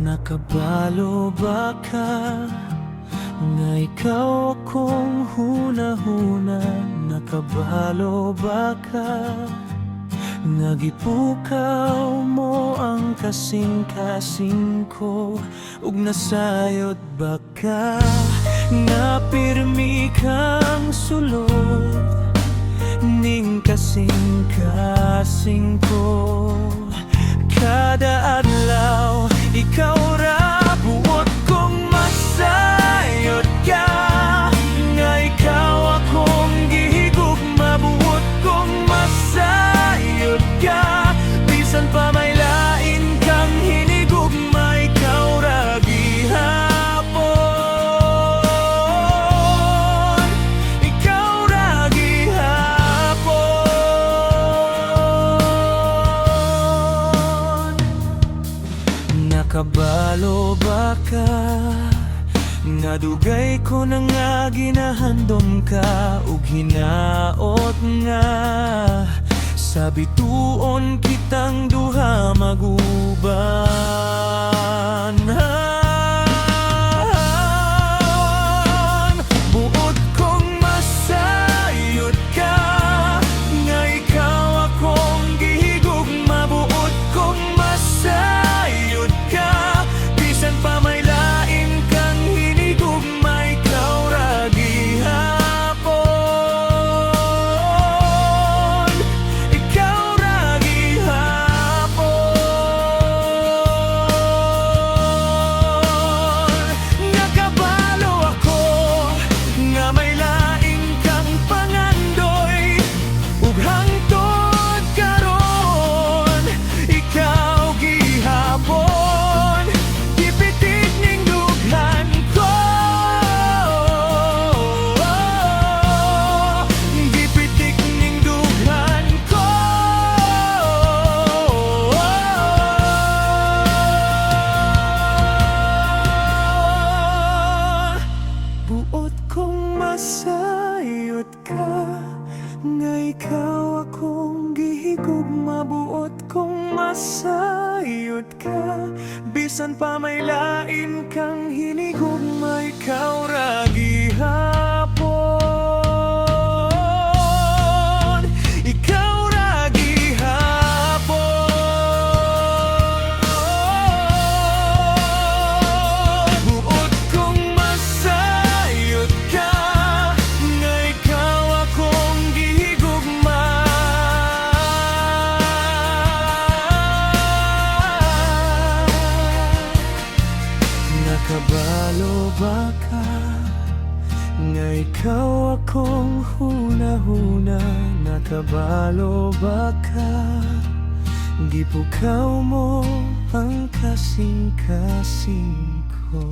Nakabalo ba ka? Nga ikaw akong hunahuna. Nakabalo ba ka? Nga gipukaw mo ang kasing-kasing ko. Ug nasayod ba ka? Nga pirmi kang sulod ning kasing-kasing ko. Kada adlaw ikaw ra buot kong masayod ka. Nga ikaw akong gihigugma, buot kong masayod ka. Bisan pa may lain kang hinigugma, ikaw ra gihapon. Ikaw ra gihapon. Nakabalo ba ka? Nga dugay ko na nga ginahandom ka. Ug hinaot nga sa bituon kitang duha maguban. Buot kong masayod ka. Nga ikaw akong gihigugma, buot kong masayod ka. Bisan pa may lain kang hinigugma, ikaw ra gihapon. Ikaw ra gihapon. Nakabalo ako nga may lain kang pangandoy. Ug hangtod karon ikaw gihapon. Gipitik ning dughan ko. Gipitik ning dughan ko. Buot kong masayod ka. Nga ikaw akong gihigugma, buot kong masayod ka. Bisan pa may lain kang hinigugma, ikaw ra gihapon. Ikaw ra gihapon. Buot kong masayod ka. Nga ikaw akong gihigugma. Nakabalo ba ka? Nga ikaw akong hunahuna. Nakabalo ba ka? Gipukaw mo ang kasing-kasing ko.